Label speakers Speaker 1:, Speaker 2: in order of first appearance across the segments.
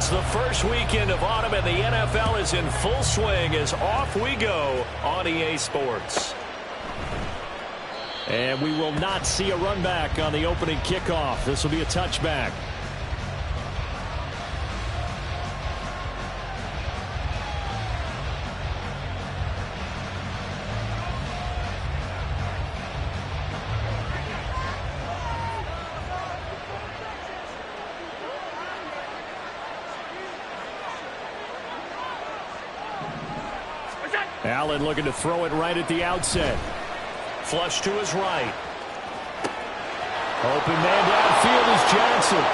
Speaker 1: It's the first weekend of autumn, and the NFL is in full swing as off we go on EA Sports. And we will not see a run back on the opening kickoff. This will be a touchback. Allen looking to throw it right at the outset. Flush to his right. Open man downfield is Johnson.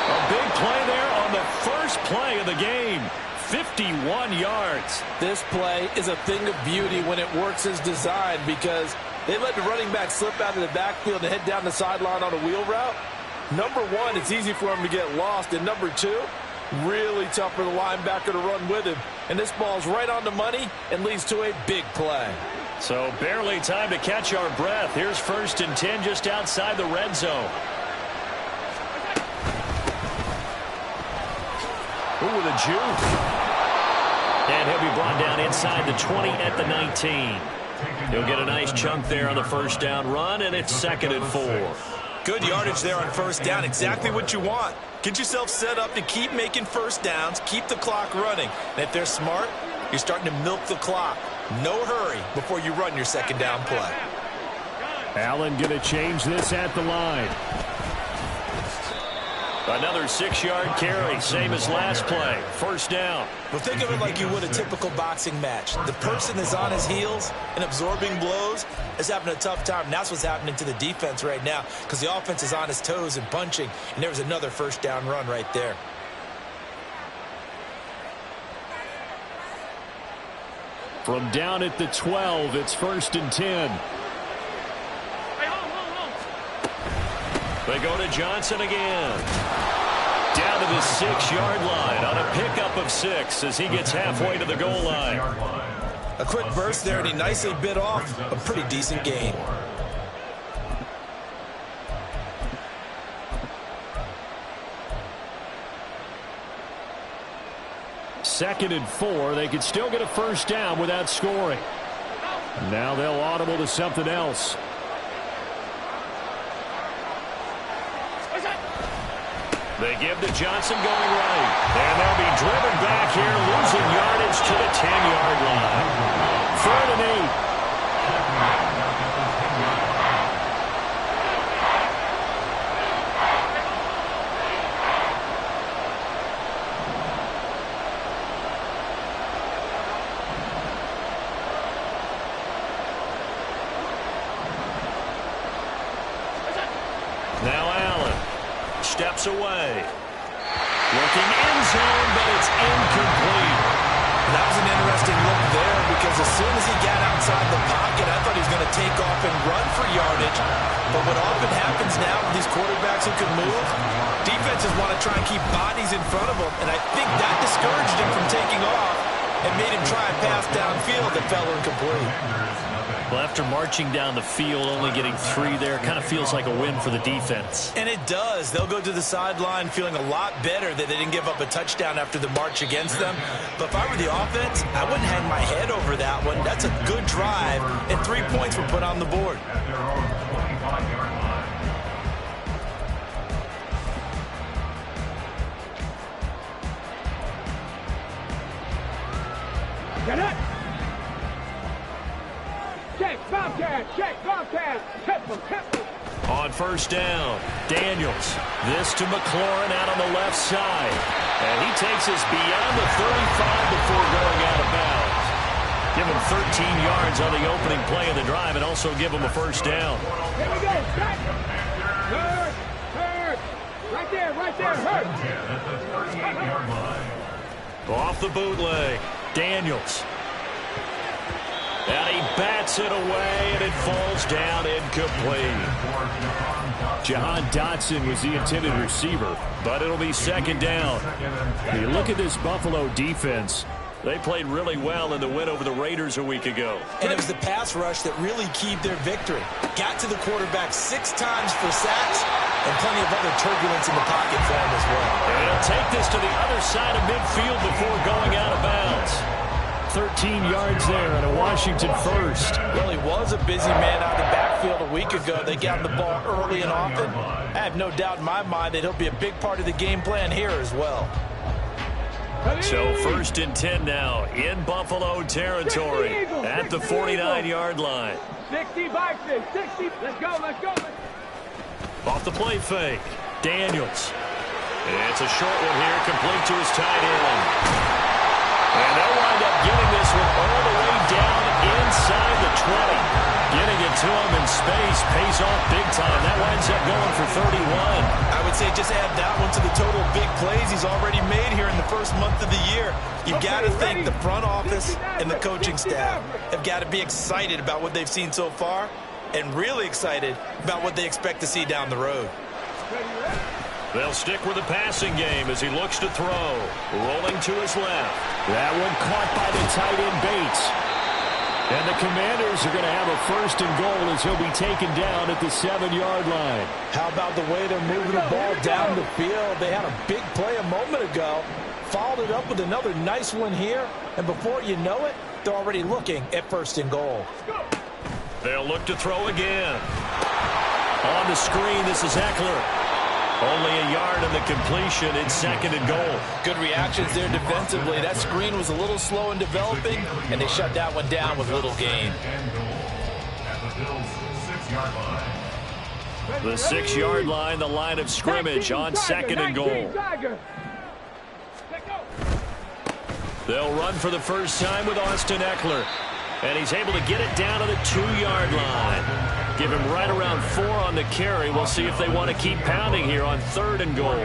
Speaker 1: A big play there on the first play of the game. 51 yards.
Speaker 2: This play is a thing of beauty when it works as designed because they let the running back slip out of the backfield and head down the sideline on a wheel route. Number one, it's easy for him to get lost. And number two, really tough for the linebacker to run with him. And this ball's right on the money and leads to a big play.
Speaker 1: So barely time to catch our breath. Here's 1st and 10 just outside the red zone. Ooh, with a juke. And he'll be brought down inside the 20 at the 19. He'll get a nice chunk there on the first down run, and it's 2nd and 4.
Speaker 3: Good yardage there on first down. Exactly what you want. Get yourself set up to keep making first downs, keep the clock running. And if they're smart, you're starting to milk the clock. No hurry before you run your 2nd down play.
Speaker 1: Allen going to change this at the line. Another 6-yard carry, same as last play. 1st down.
Speaker 3: Well, think of it like you would a typical boxing match. The person is on his heels and absorbing blows is having a tough time. And that's what's happening to the defense right now because the offense is on his toes and punching. And there was another 1st down run right there.
Speaker 1: From down at the 12, it's 1st and 10. They go to Johnson again. Down to the 6-yard line on a pickup of 6 as he gets halfway to the goal line.
Speaker 3: A quick burst there, and he nicely bit off a pretty decent gain.
Speaker 1: Second and 4. They could still get a 1st down without scoring. Now they'll audible to something else. They give to Johnson going right. And they'll be driven back here, losing yardage to the 10-yard line. 3rd and 8. Now Allen steps away. Looking end zone, but it's incomplete.
Speaker 3: That was an interesting look there because as soon as he got outside the pocket, I thought he was going to take off and run for yardage. But what often happens now with these quarterbacks who can move, defenses want to try and keep bodies in front of them. And I think that discouraged him from taking off and made him try and pass downfield that fell incomplete.
Speaker 1: Well, after marching down the field, only getting 3 there, kind of feels like a win for the defense.
Speaker 3: And it does. They'll go to the sideline feeling a lot better that they didn't give up a touchdown after the march against them. But if I were the offense, I wouldn't hang my head over that one. That's a good drive, and 3 points were put on the board.
Speaker 4: Get it! Check, Bobcat! Check, Bobcat!
Speaker 1: On 1st down, Daniels. This to McLaurin out on the left side. And he takes us beyond the 35 before going out of bounds. Give him 13 yards on the opening play of the drive and also give him a 1st down.
Speaker 4: Here we go. Back. Hurt. Right there. Hurt.
Speaker 1: Off the bootleg, Daniels. And he bats it away, and it falls down incomplete. Jahan Dotson was the intended receiver, but it'll be 2nd down. You look at this Buffalo defense. They played really well in the win over the Raiders a week ago.
Speaker 3: And it was the pass rush that really keyed their victory. Got to the quarterback 6 times for sacks, and plenty of other turbulence in the pocket for him as well.
Speaker 1: And he'll take this to the other side of midfield before going out of bounds. 13 yards there and a Washington first.
Speaker 2: Well, he was a busy man out of the backfield a week ago. They got him the ball early and often. I have no doubt in my mind that he'll be a big part of the game plan here as well.
Speaker 1: So 1st and 10 now in Buffalo territory at the 49-yard line.
Speaker 4: 60 Vikings, 60. Let's go, let's go.
Speaker 1: Off the play fake. Daniels. It's a short one here, complete to his tight end. And they'll wind up getting this one all the way down inside the 20. Getting it to him in space pays off big time. That winds up going for 31.
Speaker 3: I would say just add that one to the total big plays he's already made here in the first month of the year. You've got to think the front office and the coaching staff have got to be excited about what they've seen so far and really excited about what they expect to see down the road.
Speaker 1: They'll stick with the passing game as he looks to throw. Rolling to his left. That one caught by the tight end Bates. And the Commanders are going to have a 1st and goal as he'll be taken down at the 7-yard line.
Speaker 2: How about the way they're moving the ball down the field? They had a big play a moment ago. Followed it up with another nice one here. And before you know it, they're already looking at 1st and goal.
Speaker 1: They'll look to throw again. On the screen, this is Eckler. Only a yard on the completion. It's 2nd and goal.
Speaker 2: Good reactions there defensively. That screen was a little slow in developing, and they shut that one down with little gain.
Speaker 1: The 6-yard line, the line of scrimmage on 2nd and goal. They'll run for the first time with Austin Eckler. And he's able to get it down to the 2-yard line. Give him right around 4 on the carry. We'll see if they want to keep pounding here on 3rd and goal.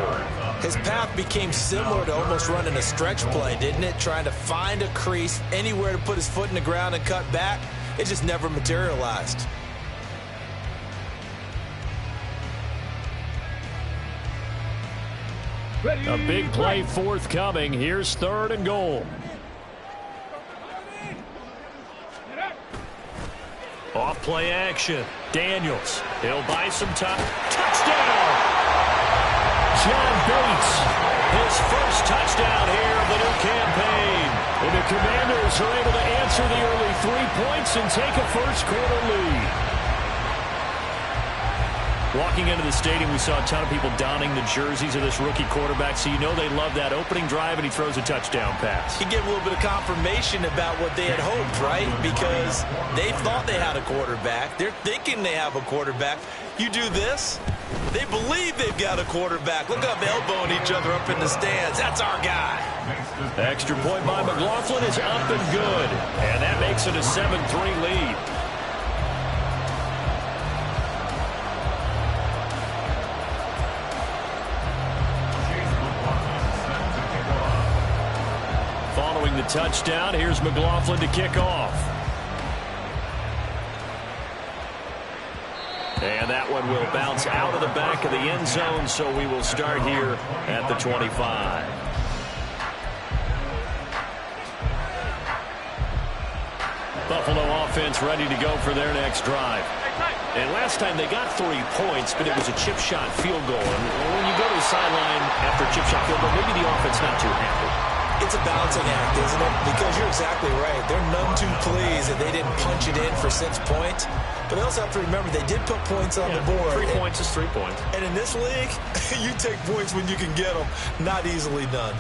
Speaker 3: His path became similar to almost running a stretch play, didn't it? Trying to find a crease, anywhere to put his foot in the ground and cut back. It just never materialized.
Speaker 1: A big play forthcoming. Here's 3rd and goal. Off play action. Daniels. He'll buy some time. Touchdown! John Bates. His first touchdown here of the new campaign. And the Commanders are able to answer the early 3 points and take a first-quarter lead. Walking into the stadium, we saw a ton of people donning the jerseys of this rookie quarterback, so you know they love that opening drive, and he throws a touchdown pass.
Speaker 3: He gave a little bit of confirmation about what they had hoped, right? Because they thought they had a quarterback. They're thinking they have a quarterback. You do this, they believe they've got a quarterback. Look up, elbowing each other up in the stands. That's our guy.
Speaker 1: The extra point by McLaughlin is up and good, and that makes it a 7-3 lead. Following the touchdown, here's McLaughlin to kick off. And that one will bounce out of the back of the end zone, so we will start here at the 25. Buffalo offense ready to go for their next drive. And last time they got 3 points, but it was a chip shot field goal. And when you go to the sideline after a chip shot field goal, maybe the offense not too happy.
Speaker 3: It's a balancing act, isn't it? Because you're exactly right. They're none too pleased that they didn't punch it in for 6 points. But they also have to remember they did put points on the board.
Speaker 1: 3 points is 3 points.
Speaker 3: And in this league, you take points when you can get them. Not easily done.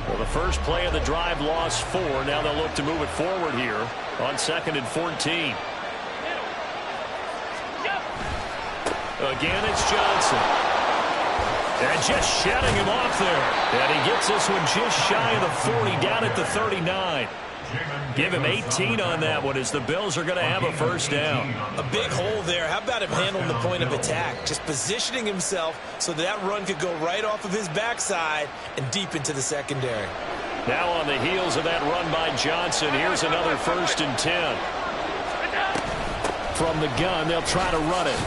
Speaker 1: Well, the first play of the drive lost 4. Now they'll look to move it forward here on 2nd and 14. Again, it's Johnson. And just shutting him off there. And he gets this one just shy of the 40, down at the 39. Give him 18 on that one as the Bills are going to have a first down.
Speaker 3: A big hole there. How about him handling the point of attack? Just positioning himself so that run could go right off of his backside and deep into the secondary.
Speaker 1: Now on the heels of that run by Johnson, here's another 1st and 10. From the gun, they'll try to run it.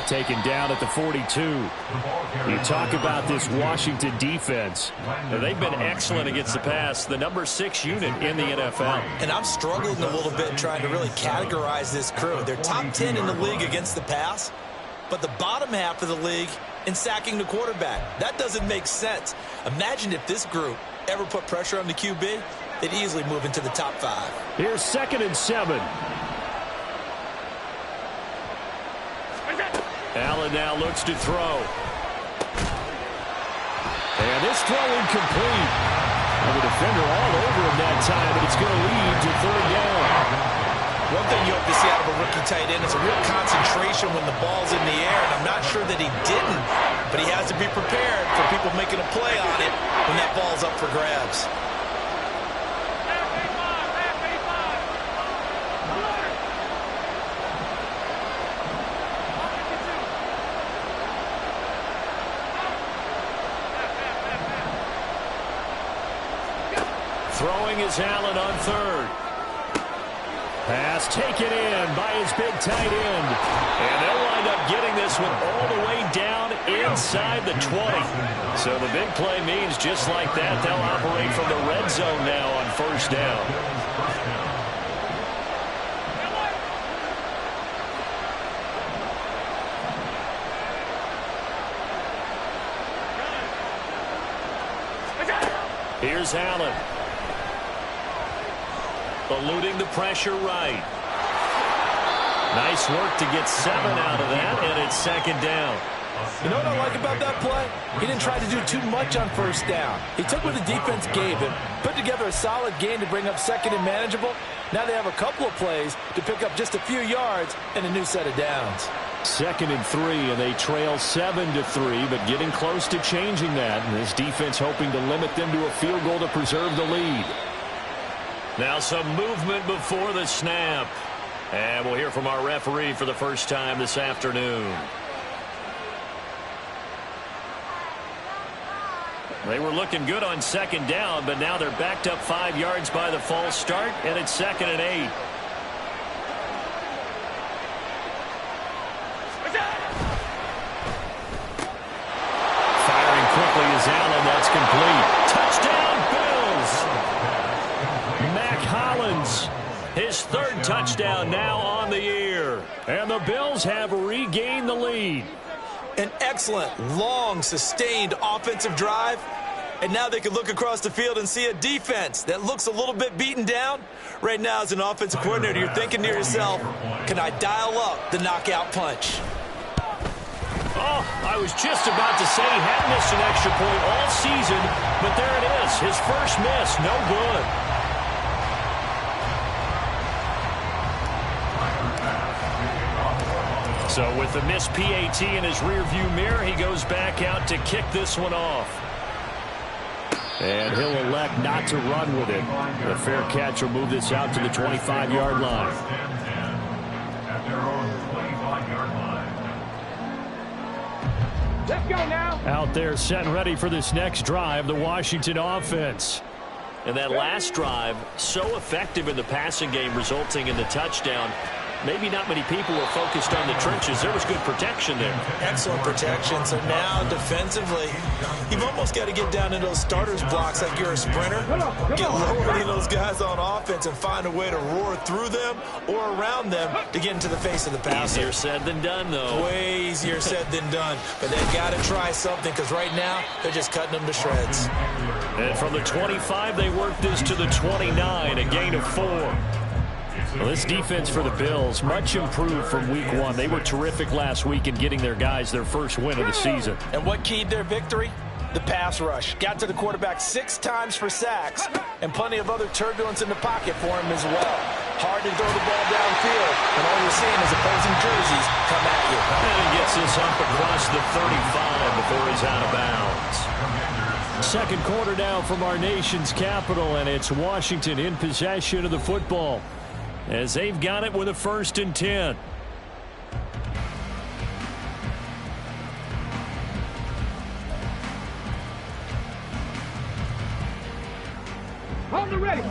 Speaker 1: Taken down at the 42. You talk about this Washington defense. They've been excellent against the pass, the number 6 unit in the NFL.
Speaker 3: And I'm struggling a little bit trying to really categorize this crew. They're top 10 in the league against the pass, but the bottom half of the league in sacking the quarterback. That doesn't make sense. Imagine if this group ever put pressure on the QB, they'd easily move into the top 5.
Speaker 1: Here's 2nd and 7. Allen now looks to throw. And this throw incomplete. And the defender all over him that time, but it's going to lead to 3rd down.
Speaker 3: One thing you hope to see out of a rookie tight end is a real concentration when the ball's in the air, and I'm not sure that he didn't, but he has to be prepared for people making a play on it when that ball's up for grabs.
Speaker 1: Throwing is Allen on 3rd. Pass taken in by his big tight end. And they'll wind up getting this one all the way down inside the 20. So the big play means just like that, they'll operate from the red zone now on 1st down. Here's Allen. Eluding the pressure right. Nice work to get 7 out of that, and it's 2nd down.
Speaker 2: You know what I like about that play? He didn't try to do too much on 1st down. He took what the defense gave him, put together a solid game to bring up 2nd and manageable. Now they have a couple of plays to pick up just a few yards and a new set of downs.
Speaker 1: 2nd and 3, and they trail 7-3, but getting close to changing that. And this defense hoping to limit them to a field goal to preserve the lead. Now some movement before the snap. And we'll hear from our referee for the first time this afternoon. They were looking good on 2nd down, but now they're backed up 5 yards by the false start, and it's 2nd and 8. Firing quickly is Allen. That's complete. Touchdown, Bills! Mac Hollins, his 3rd touchdown now on the year. And the Bills have regained the lead.
Speaker 3: An excellent, long, sustained offensive drive. And now they can look across the field and see a defense that looks a little bit beaten down. Right now, as an offensive coordinator, you're thinking to yourself, can I dial up the knockout punch?
Speaker 1: Oh, I was just about to say he had missed an extra point all season, but there it is. His first miss, no good. So with the missed PAT in his rearview mirror, he goes back out to kick this one off. And he'll elect not to run with it. The fair catch will move this out to the 25-yard line.
Speaker 4: Let's go now.
Speaker 1: Out there set and ready for this next drive, the Washington offense. And that last drive, so effective in the passing game, resulting in the touchdown. Maybe not many people were focused on the trenches. There was good protection there.
Speaker 3: Excellent protection. So now, defensively, you've almost got to get down in those starters blocks like you're a sprinter. Get lower than those guys on offense and find a way to roar through them or around them to get into the face of the passer.
Speaker 1: Easier said than done, though.
Speaker 3: Way easier said than done. But they've got to try something because right now, they're just cutting them to shreds.
Speaker 1: And from the 25, they work this to the 29, a gain of 4. Well, this defense for the Bills, much improved from week 1. They were terrific last week in getting their guys their first win of the season.
Speaker 2: And what keyed their victory? The pass rush. Got to the quarterback 6 times for sacks, and plenty of other turbulence in the pocket for him as well. Hard to throw the ball downfield, and all you're seeing is opposing jerseys come at you.
Speaker 1: And he gets this up across the 35 before he's out of bounds. Second quarter now from our nation's capital, and it's Washington in possession of the football, as they've got it with a 1st and 10.
Speaker 4: Hold the ready.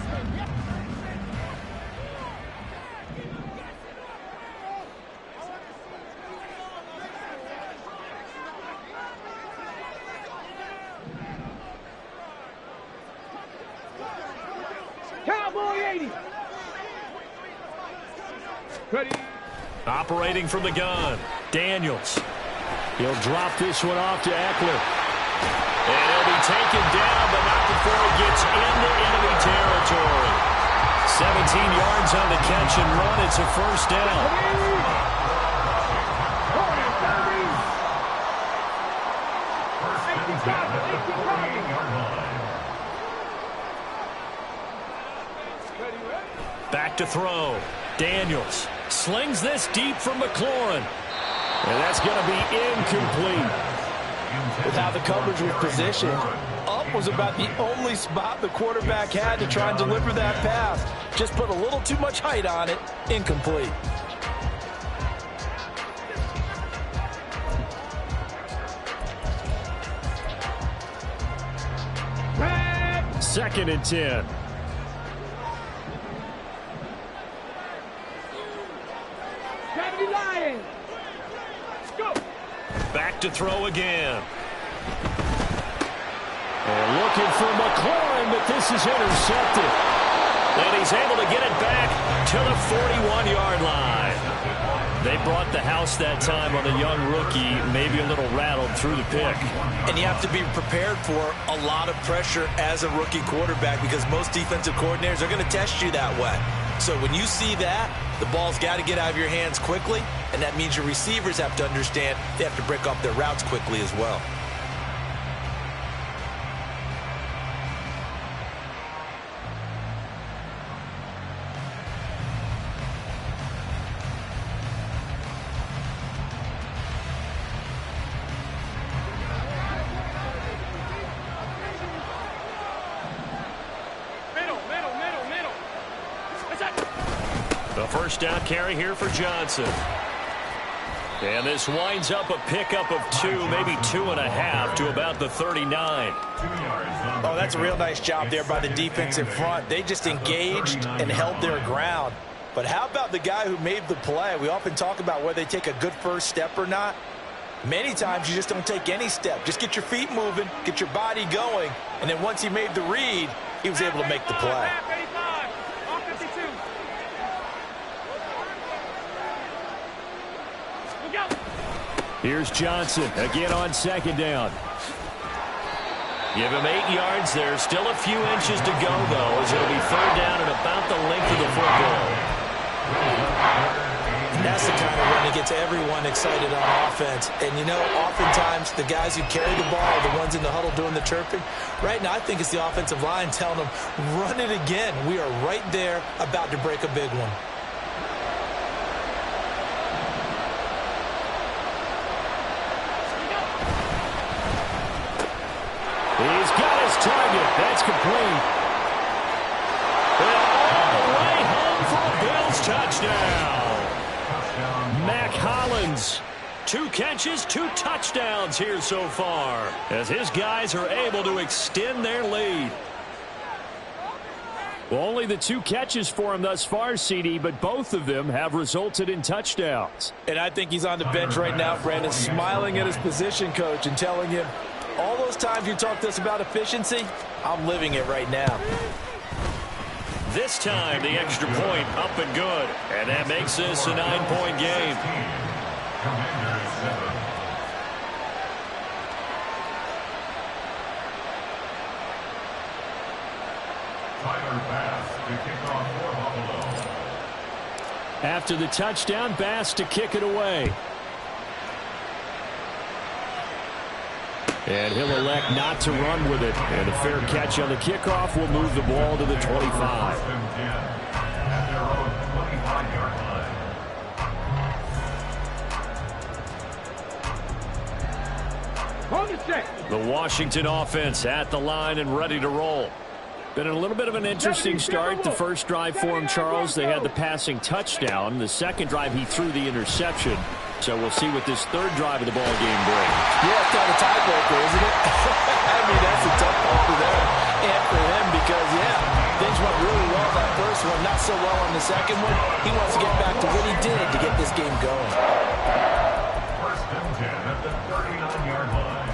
Speaker 1: Operating from the gun, Daniels. He'll drop this one off to Eckler. And he'll be taken down, but not before he gets into enemy territory. 17 yards on the catch and run. It's a first down. Back to throw. Daniels slings this deep from McLaurin. And that's going to be incomplete.
Speaker 2: With how the coverage was positioned, up was about the only spot the quarterback had to try and deliver that pass. Just put a little too much height on it. Incomplete.
Speaker 1: Second and 10. Back to throw again. And looking for McLaurin, but this is intercepted. And he's able to get it back to the 41-yard line. They brought the house that time on the young rookie, maybe a little rattled through the pick.
Speaker 3: And you have to be prepared for a lot of pressure as a rookie quarterback because most defensive coordinators are going to test you that way. So when you see that, the ball's got to get out of your hands quickly, and that means your receivers have to understand they have to break off their routes quickly as well.
Speaker 1: First down carry here for Johnson. And this winds up a pickup of 2, maybe 2.5 to about the 39.
Speaker 2: Oh, that's a real nice job there by the defensive front. They just engaged and held their ground. But how about the guy who made the play? We often talk about whether they take a good first step or not. Many times you just don't take any step. Just get your feet moving, get your body going, and then once he made the read, he was able to make the play.
Speaker 1: Here's Johnson again on second down. Give him 8 yards there. Still a few inches to go, though, as it'll be third down and about the length of the football.
Speaker 2: And that's the kind of run that gets everyone excited on offense. And, you know, oftentimes the guys who carry the ball are the ones in the huddle doing the chirping. Right now, I think it's the offensive line telling them, run it again. We are right there about to break a big one.
Speaker 1: He's got his target. That's complete. And all the way home for a Bills touchdown. Mac Hollins. 2 catches, 2 touchdowns here so far, as his guys are able to extend their lead. Well, only the 2 catches for him thus far, CD, but both of them have resulted in touchdowns.
Speaker 2: And I think he's on the bench right now, Brandon, smiling at his position coach and telling him, all those times you talked to us about efficiency, I'm living it right now.
Speaker 1: This time, the extra point up and good. And that makes this a 9-point game. After the touchdown, Bass to kick it away. And he'll elect not to run with it. And a fair catch on the kickoff will move the ball to the 25. The Washington offense at the line and ready to roll. Been a little bit of an interesting start. The first drive for him, Charles, they had the passing touchdown. The second drive, he threw the interception. So we'll see what this third drive of the ball game brings.
Speaker 2: Yeah, it's kind of a tiebreaker, isn't it? I mean, that's a tough one for them and for him because, yeah, things went really well that first one, not so well on the second one. He wants to get back to what he did to get this game going.
Speaker 5: First and 10 at the 39-yard line.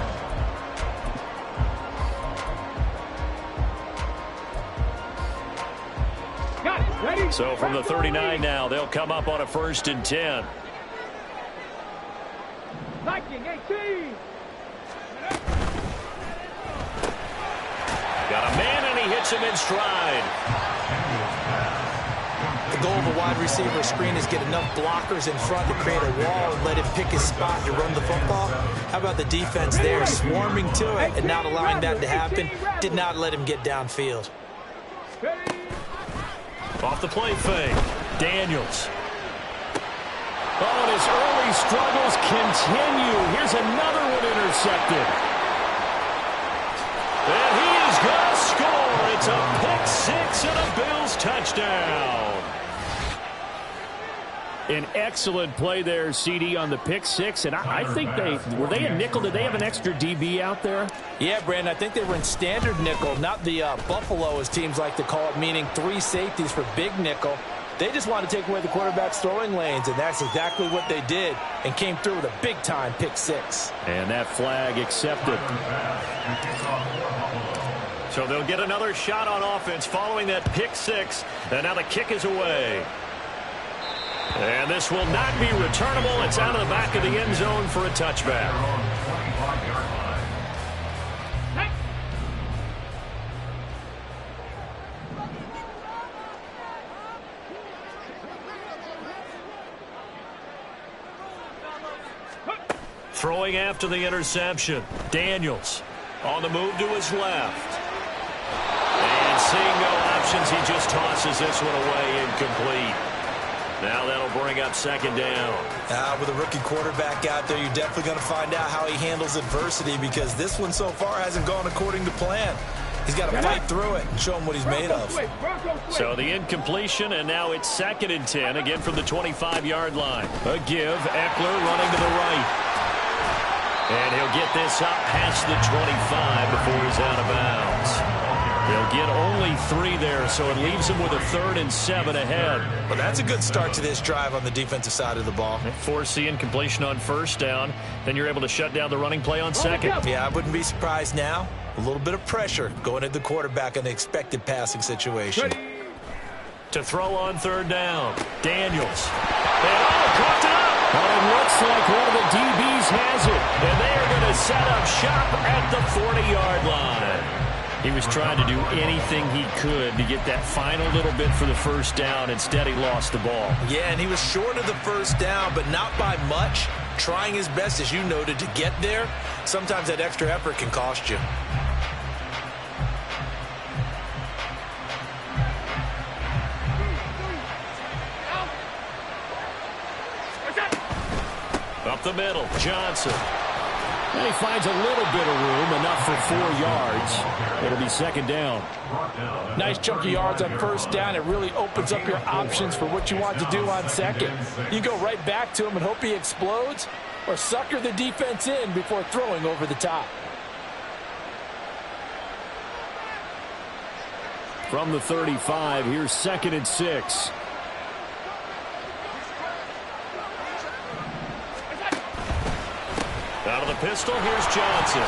Speaker 1: So from the 39 now, they'll come up on a 1st and 10.
Speaker 4: Liking 18.
Speaker 1: Got a man, and he hits him in stride.
Speaker 3: The goal of a wide receiver screen is get enough blockers in front to create a wall and let him pick his spot to run the football. How about the defense there, swarming to it and not allowing that to happen? Did not let him get downfield.
Speaker 1: Off the play fake, Daniels. Oh, and his early struggles continue. Here's another one intercepted. And he is going to score. It's a pick six and a Bills touchdown. An excellent play there, CD, on the pick six. And I think were they a nickel? Did they have an extra DB out there?
Speaker 2: Yeah, Brandon, I think they were in standard nickel, not the Buffalo, as teams like to call it, meaning 3 safeties for big nickel. They just wanted to take away the quarterback's throwing lanes, and that's exactly what they did, and came through with a big-time pick six.
Speaker 1: And that flag accepted. So they'll get another shot on offense following that pick six, and now the kick is away. And this will not be returnable. It's out of the back of the end zone for a touchback. Throwing after the interception. Daniels on the move to his left. And seeing no options, he just tosses this one away, incomplete. Now that'll bring up second down.
Speaker 3: With a rookie quarterback out there, you're definitely going to find out how he handles adversity, because this one so far hasn't gone according to plan. He's got to fight through it and show him what he's made of.
Speaker 1: So the incompletion, and now it's 2nd and 10, again from the 25-yard line. A give, Eckler running to the right. And he'll get this up past the 25 before he's out of bounds. They'll get only 3 there, so it leaves him with a 3rd and 7 ahead.
Speaker 3: Well, that's a good start to this drive on the defensive side of the ball.
Speaker 1: Force the incompletion on 1st down. Then you're able to shut down the running play on 2nd.
Speaker 3: Yeah, I wouldn't be surprised now. A little bit of pressure going at the quarterback in the expected passing situation.
Speaker 1: To throw on 3rd down, Daniels. And caught it up. Well, it looks like one of the DBs has it. And they are going to set up shop at the 40-yard line. He was trying to do anything he could to get that final little bit for the 1st down. Instead, he lost the ball.
Speaker 3: Yeah, and he was short of the 1st down, but not by much. Trying his best, as you noted, to get there. Sometimes that extra effort can cost you.
Speaker 1: Up the middle, Johnson. And he finds a little bit of room, enough for 4 yards. It'll be 2nd down.
Speaker 2: Nice chunky yards on 1st down. It really opens up your options for what you want to do on 2nd. You go right back to him and hope he explodes, or sucker the defense in before throwing over the top.
Speaker 1: From the 35, here's 2nd and 6. Out of the pistol, here's Johnson.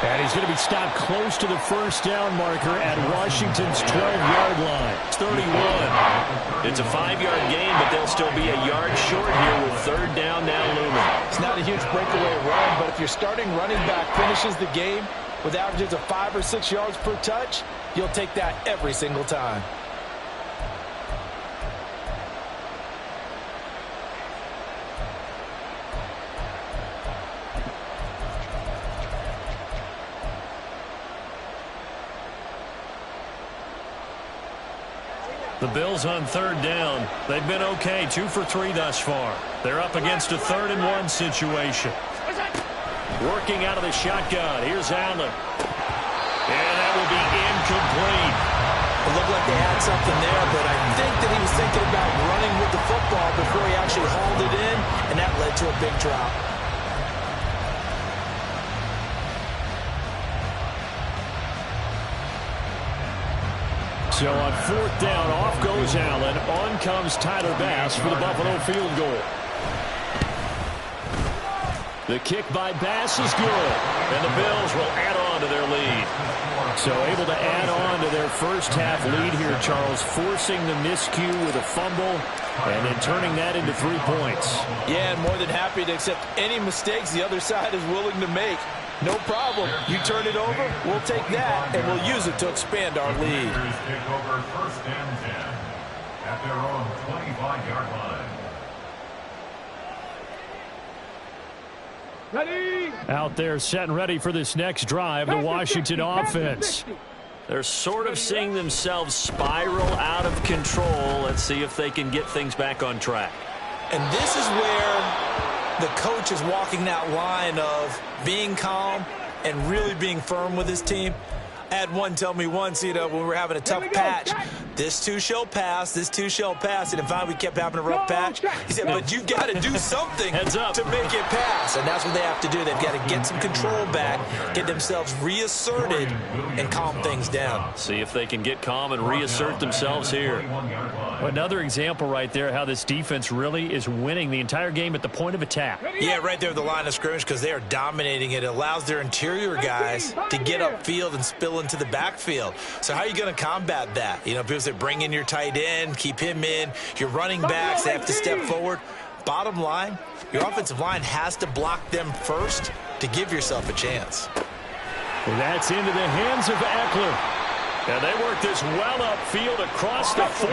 Speaker 1: And he's going to be stopped close to the 1st down marker at Washington's 12-yard line. It's 31. It's a 5-yard gain, but they'll still be a yard short here with 3rd down now looming.
Speaker 2: It's not a huge breakaway run, but if your starting running back finishes the game with averages of 5 or 6 yards per touch, you'll take that every single time.
Speaker 1: The Bills on 3rd down. They've been okay, 2 for 3 thus far. They're up against a 3rd and 1 situation. Working out of the shotgun. Here's Allen. And that will be incomplete.
Speaker 3: It looked like they had something there, but I think that he was thinking about running with the football before he actually hauled it in, and that led to a big drop.
Speaker 1: So on 4th down, off goes Allen. On comes Tyler Bass for the Buffalo field goal. The kick by Bass is good, and the Bills will add on to their lead. So able to add on to their first half lead here, Charles, forcing the miscue with a fumble and then turning that into 3 points.
Speaker 2: Yeah, and more than happy to accept any mistakes the other side is willing to make. No problem. You turn it over, we'll take that, and we'll use it to expand our lead.
Speaker 5: Take over 1st and 10 at their own 25-yard line.
Speaker 4: Ready?
Speaker 1: Out there set and ready for this next drive, the Washington offense.
Speaker 6: They're sort of seeing themselves spiral out of control. Let's see if they can get things back on track.
Speaker 3: And this is where the coach is walking that line of being calm and really being firm with his team. I had one tell me once, when we were having a tough patch, this too shall pass, this too shall pass. And finally we kept having a rough patch. He said, but you've got to do something to make it pass. And that's what they have to do. They've got to get some control back, get themselves reasserted, and calm things down.
Speaker 6: See if they can get calm and reassert themselves here.
Speaker 1: Another example right there how this defense really is winning the entire game at the point of attack.
Speaker 3: Yeah, right there at the line of scrimmage because they are dominating it. It allows their interior guys to get upfield and spill into the backfield. So how are you going to combat that? People say bring in your tight end, keep him in. Your running backs, they have to step forward. Bottom line, your offensive line has to block them first to give yourself a chance.
Speaker 1: And that's into the hands of Eckler. And they work this well upfield across the 45.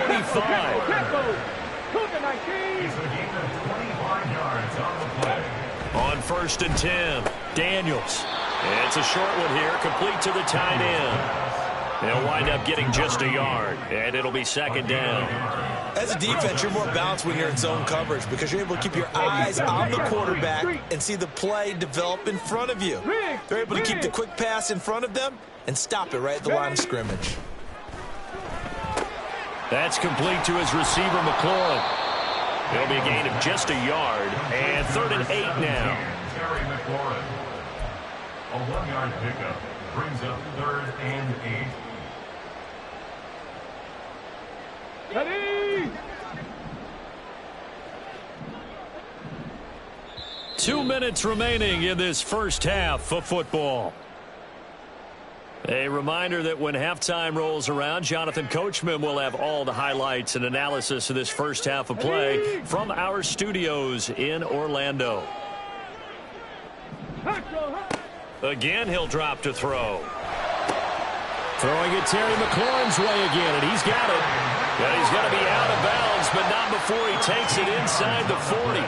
Speaker 5: He's a gain of 25 yards on the play.
Speaker 1: On 1st and 10, Daniels. It's a short one here, complete to the tight end. They'll wind up getting just a yard, and it'll be 2nd down.
Speaker 3: As a defense, you're more balanced when you're in zone coverage because you're able to keep your eyes on the quarterback and see the play develop in front of you. They're able to keep the quick pass in front of them and stop it right at the line of scrimmage.
Speaker 1: That's complete to his receiver, McLaurin. It'll be a gain of just a yard, and 3rd and 8 now.
Speaker 5: Terry McLaurin. A 1-yard pickup brings up 3rd and 8.
Speaker 4: Ready?
Speaker 1: 2 minutes remaining in this first half of football. A reminder that when halftime rolls around, Jonathan Coachman will have all the highlights and analysis of this first half of play from our studios in Orlando. Again, he'll drop to throw. Throwing it Terry McLaurin's way again, and he's got it. And he's going to be out of bounds, but not before he takes it inside the 40.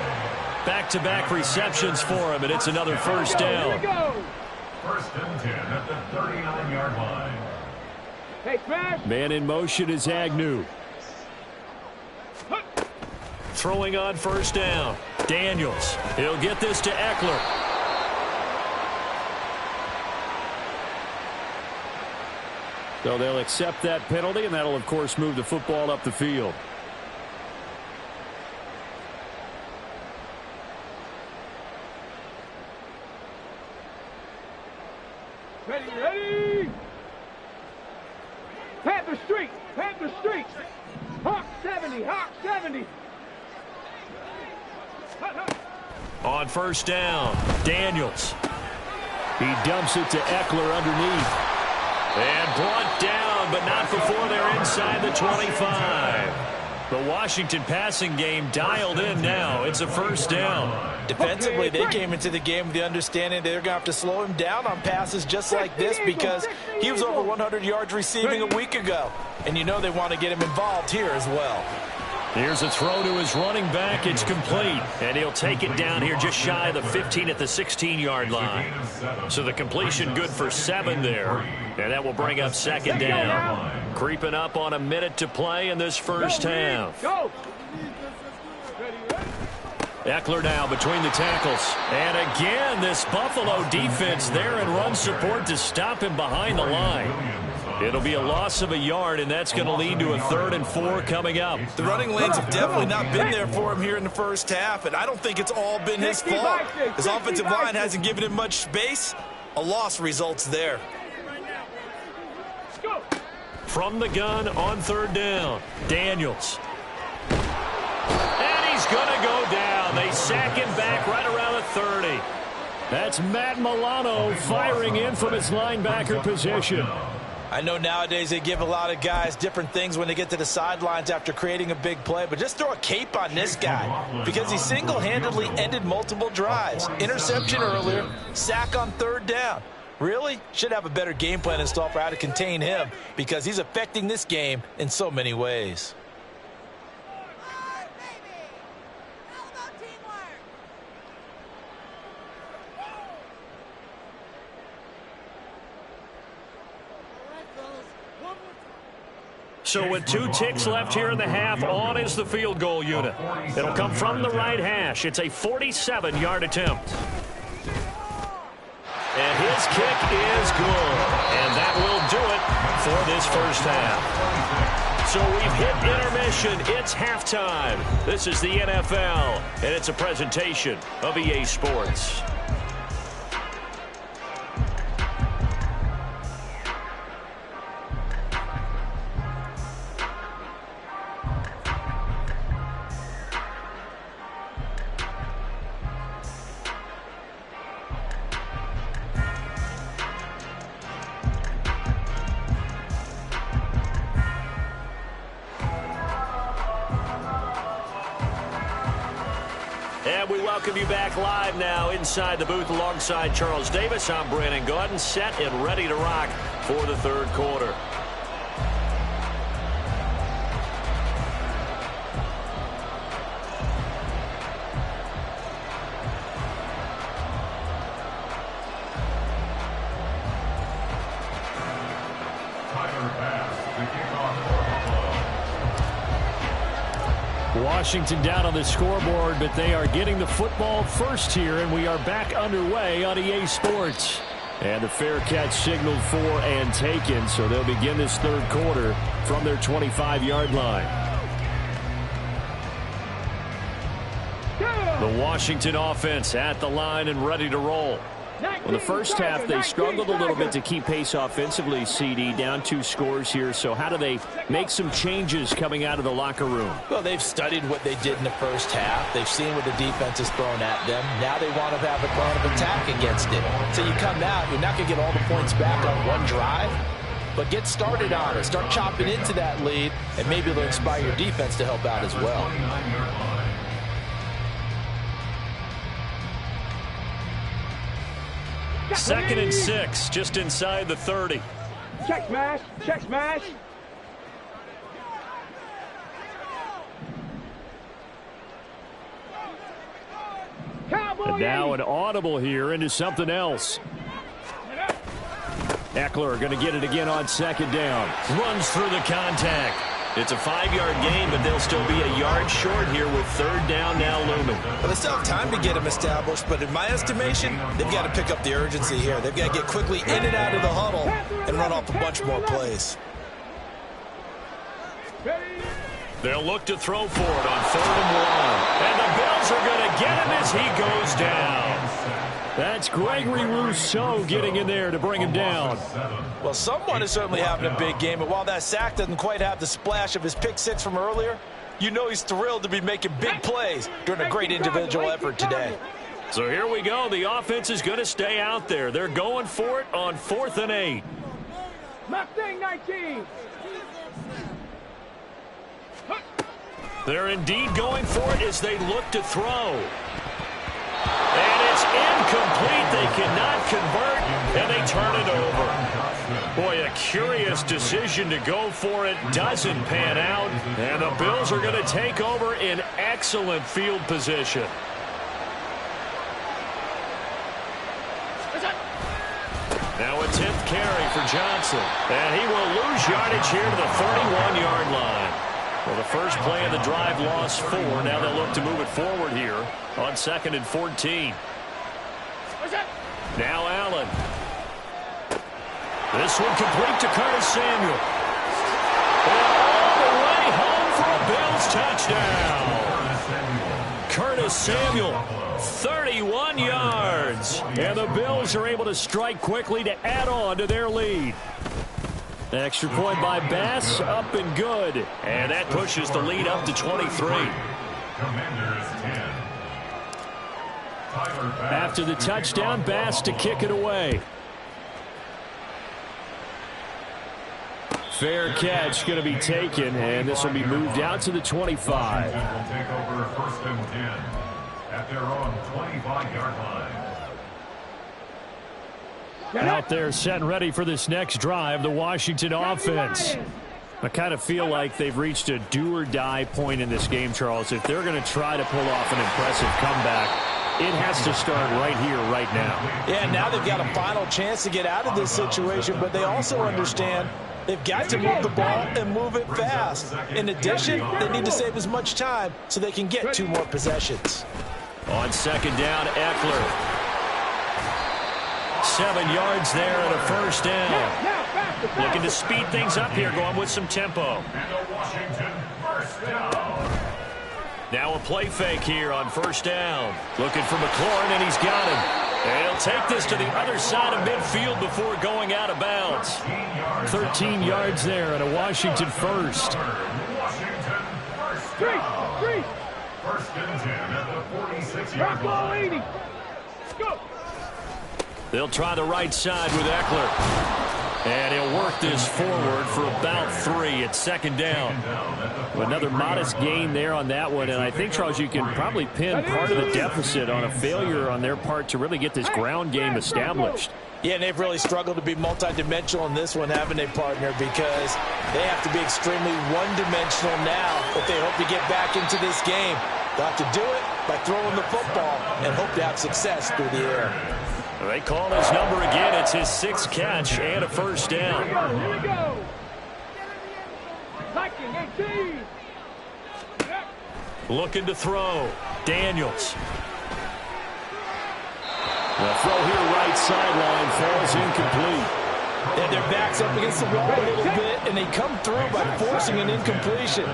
Speaker 1: Back-to-back receptions for him, and it's another 1st down.
Speaker 5: 1st and 10 at the 39-yard line.
Speaker 4: Hey, smash.
Speaker 1: Man in motion is Agnew. Throwing on 1st down. Daniels. He'll get this to Eckler. So they'll accept that penalty, and that'll, of course, move the football up the field.
Speaker 4: Ready, ready. Panther Street, Panther Street. Hawk 70, Hawk 70.
Speaker 1: On 1st down, Daniels. He dumps it to Eckler underneath. And brought down, but not before they're inside the 25. The Washington passing game dialed in now. It's a 1st down.
Speaker 3: Defensively, they came into the game with the understanding they're going to have to slow him down on passes just like this because he was over 100 yards receiving a week ago. And they want to get him involved here as well.
Speaker 1: Here's a throw to his running back. It's complete. And he'll take it down here just shy of the 15 at the 16-yard line. So the completion good for 7 there. And that will bring up 2nd down. Creeping up on a minute to play in this first half. Eckler now between the tackles. And again, this Buffalo defense there in run support to stop him behind the line. It'll be a loss of a yard, and that's going to lead to a 3rd and 4 coming up.
Speaker 3: The running lanes have definitely not been there for him here in the first half, and I don't think it's all been his fault. His offensive line hasn't given him much space. A loss results there.
Speaker 1: From the gun on 3rd down, Daniels. And he's going to go down. They sack him back right around the 30. That's Matt Milano firing in from his linebacker position.
Speaker 3: I know nowadays they give a lot of guys different things when they get to the sidelines after creating a big play, but just throw a cape on this guy because he single-handedly ended multiple drives. Interception earlier, sack on 3rd down. Really? Should have a better game plan installed for how to contain him because he's affecting this game in so many ways.
Speaker 1: So with 2 ticks left here in the half, on is the field goal unit. It'll come from the right hash. It's a 47-yard attempt. And his kick is good. And that will do it for this first half. So we've hit intermission. It's halftime. This is the NFL, and it's a presentation of EA Sports. And we welcome you back live now inside the booth alongside Charles Davis. I'm Brandon Gaudin, set and ready to rock for the 3rd quarter. Washington down on the scoreboard, but they are getting the football first here, and we are back underway on EA Sports. And the fair catch signaled for and taken, so they'll begin this 3rd quarter from their 25-yard line. The Washington offense at the line and ready to roll. Well, the first half, they struggled a little bit to keep pace offensively, CD, down 2 scores here. So how do they make some changes coming out of the locker room?
Speaker 3: Well, they've studied what they did in the first half. They've seen what the defense has thrown at them. Now they want to have a plan of attack against it. So you come out, you're not going to get all the points back on one drive, but get started on it. Start chopping into that lead, and maybe it'll inspire your defense to help out as well.
Speaker 1: 2nd and 6, just inside the 30.
Speaker 4: Check smash, check smash.
Speaker 1: And now an audible here into something else. Eckler going to get it again on 2nd down. Runs through the contact. It's a 5-yard gain, but they'll still be a yard short here with 3rd down now looming.
Speaker 3: Well, they still have time to get them established, but in my estimation, they've got to pick up the urgency here. They've got to get quickly in and out of the huddle and run off a bunch more plays.
Speaker 1: They'll look to throw for it on 3rd and 1. And the Bills are going to get him as he goes down. That's Gregory Rousseau getting in there to bring him down.
Speaker 3: Well, someone is certainly having a big game, and while that sack doesn't quite have the splash of his pick 6 from earlier, you know he's thrilled to be making big plays during a great individual effort today.
Speaker 1: So here we go. The offense is going to stay out there. They're going for it on 4th and 8.
Speaker 4: Mustang 19.
Speaker 1: They're indeed going for it as they look to throw. And it's incomplete. They cannot convert, and they turn it over. Boy, a curious decision to go for it. Doesn't pan out, and the Bills are going to take over in excellent field position. Now a 10th carry for Johnson, and he will lose yardage here to the 31-yard line. Well, the first play of the drive lost 4. Now they'll look to move it forward here on 2nd and 14. Now Allen. This one complete to Curtis Samuel. And all the way home for a Bills touchdown. Curtis Samuel, 31 yards. And the Bills are able to strike quickly to add on to their lead. Extra point by Bass, up and good. And that pushes the lead up to 23. After the touchdown, Bass to kick it away. Fair catch going to be taken, and this will be moved out to the 25.
Speaker 5: Will take over 1st and 10 at their own 25-yard line.
Speaker 1: Out there set and ready for this next drive, the Washington offense. I kind of feel like they've reached a do-or-die point in this game, Charles. If they're going to try to pull off an impressive comeback, it has to start right here, right now.
Speaker 2: Yeah, now they've got a final chance to get out of this situation, but they also understand they've got to move the ball and move it fast. In addition, they need to save as much time so they can get 2 more possessions.
Speaker 1: On 2nd down, Eckler. 7 yards there and a 1st down. Looking to speed things up here, going with some tempo.
Speaker 5: And a Washington 1st down.
Speaker 1: Now a play fake here on 1st down. Looking for McLaurin, and he's got him. And he'll take this to the other side of midfield before going out of bounds. 13 yards there and a Washington 1st.
Speaker 5: Washington 1st down. 1st and 10 at the 46-yard line.
Speaker 4: Go.
Speaker 1: They'll try the right side with Eckler. And he'll work this forward for about 3 at 2nd down. Another modest gain there on that one. And I think, Charles, you can probably pin part of the deficit on a failure on their part to really get this ground game established.
Speaker 2: Yeah, and they've really struggled to be multidimensional in this one, haven't they, partner? Because they have to be extremely one-dimensional now if they hope to get back into this game. They'll have to do it by throwing the football and hope to have success through the air.
Speaker 1: They call his number again. It's his 6th catch and a 1st down.
Speaker 4: Here we go. Liking 18.
Speaker 1: Looking to throw. Daniels. The throw here right sideline falls incomplete.
Speaker 2: And their back's up against the wall a little bit, and they come through by forcing an incompletion.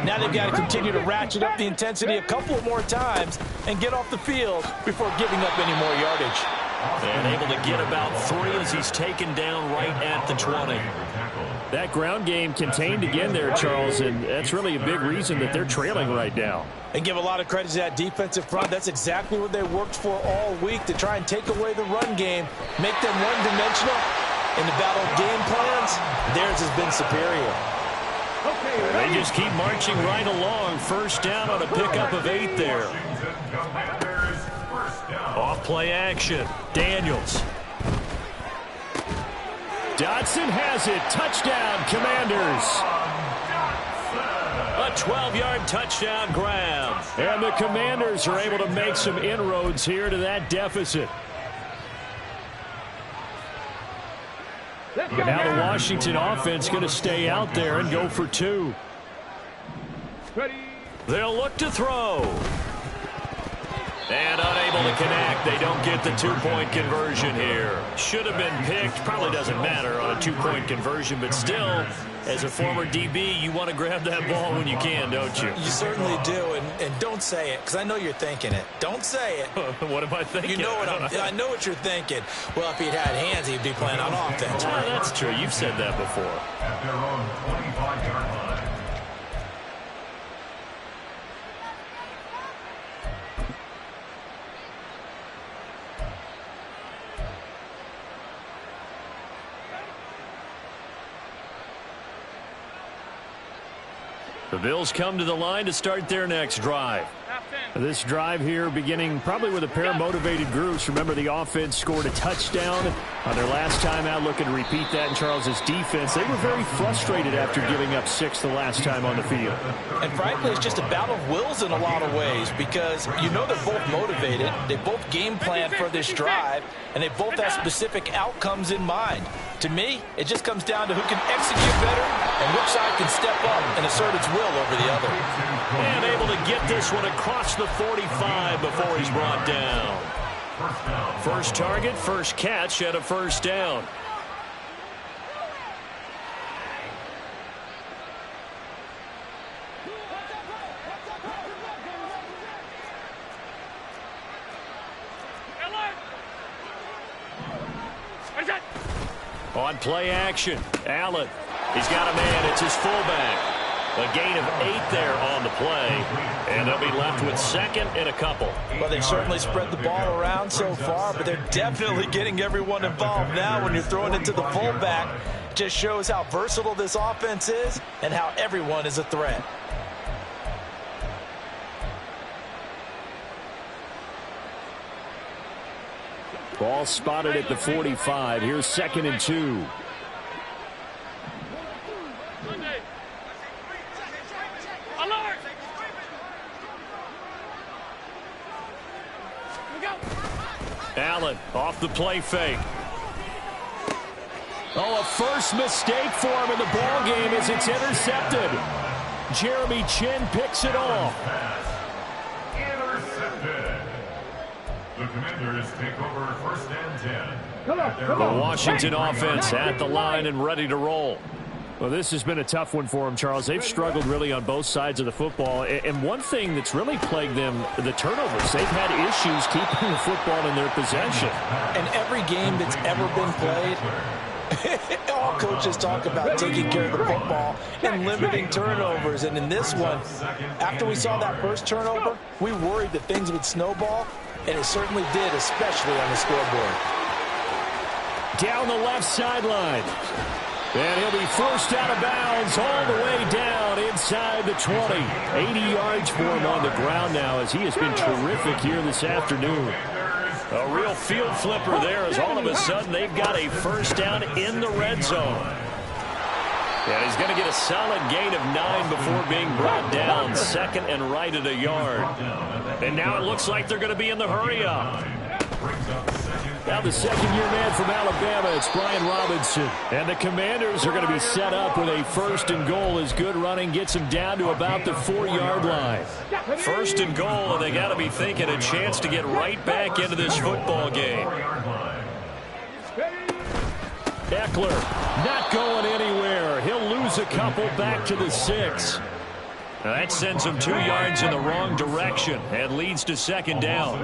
Speaker 2: Now they've got to continue to ratchet up the intensity a couple more times and get off the field before giving up any more yardage.
Speaker 1: And able to get about 3 as he's taken down right at the 20. That ground game contained again there, Charles, and that's really a big reason that they're trailing right now.
Speaker 2: And give a lot of credit to that defensive front. That's exactly what they worked for all week, to try and take away the run game, make them one-dimensional. In the battle of game plans, theirs has been superior.
Speaker 1: They just keep marching right along. 1st down on a pickup of 8 there. Off play action. Daniels. Dotson has it. Touchdown, Commanders. A 12-yard touchdown grab. And the Commanders are able to make some inroads here to that deficit. Now the Washington offense going to stay out there and go for 2. They'll look to throw. And unable to connect. They don't get the 2-point conversion here. Should have been picked. Probably doesn't matter on a 2-point conversion, but still, as a former DB, you want to grab that ball when you can, don't you?
Speaker 3: You certainly do, and don't say it, because I know you're thinking it. Don't say it.
Speaker 1: What am I thinking?
Speaker 3: You know what I know what you're thinking. Well, if he'd had hands, he'd be playing on offense.
Speaker 1: Well, that's true. You've said that before.
Speaker 5: At their own 25-yard line.
Speaker 1: The Bills come to the line to start their next drive. This drive here beginning probably with a pair of motivated groups. Remember, the offense scored a touchdown on their last time out. Looking to repeat that in Charles's defense. They were very frustrated after giving up 6 the last time on the field.
Speaker 2: And frankly, it's just a battle of wills in a lot of ways, because you know they're both motivated. They both game plan for this drive, and they both have specific outcomes in mind. To me, it just comes down to who can execute better and which side can step up and assert its will over the other.
Speaker 1: And able to get this one across the 45 before he's brought down. First target, first catch at a 1st down. On play action, Allen. He's got a man. It's his fullback.
Speaker 6: A gain of 8 there on the play, and they'll be left with second and a couple.
Speaker 3: Well, they've certainly spread the ball around so far, but they're definitely getting everyone involved now. When you're throwing it to the fullback, it just shows how versatile this offense is and how everyone is a threat.
Speaker 1: Ball spotted at the 45. Here's 2nd and 2. Allen off the play fake. Oh, a first mistake for him in the ball game as it's intercepted. Jeremy Chin picks it off.
Speaker 5: Intercepted. The Commanders take over 1st and 10.
Speaker 1: The Washington offense at the line and ready to roll. Well, this has been a tough one for them, Charles. They've struggled really on both sides of the football. And one thing that's really plagued them, the turnovers. They've had issues keeping the football in their possession.
Speaker 3: And every game that's ever been played, all coaches talk about taking care of the football and limiting turnovers. And in this one, after we saw that first turnover, we worried that things would snowball, and it certainly did, especially on the scoreboard.
Speaker 1: Down the left sideline. And he'll be forced out of bounds all the way down inside the 20. 80 yards for him on the ground now as he has been terrific here this afternoon. A real field flipper there as all of a sudden they've got a first down in the red zone. And he's going to get a solid gain of 9 before being brought down. 2nd and right at a yard. And now it looks like they're going to be in the hurry-up. Now the second-year man from Alabama, it's Brian Robinson. And the Commanders are going to be set up with a 1st and goal as good running gets them down to about the 4-yard line. 1st and goal, and they got to be thinking a chance to get right back into this football game. Eckler not going anywhere. He'll lose a couple back to the 6. Now that sends him 2 yards in the wrong direction and leads to 2nd down.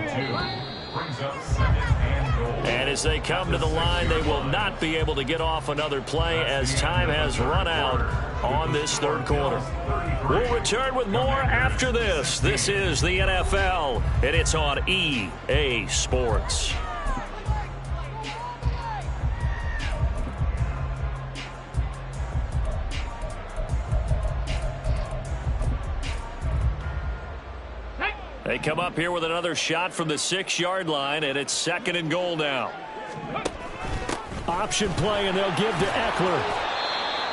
Speaker 1: And as they come to the line, they will not be able to get off another play as time has run out on this 3rd quarter. We'll return with more after this. This is the NFL, and it's on EA Sports. They come up here with another shot from the 6-yard line, and it's 2nd and goal now. Option play, and they'll give to Eckler.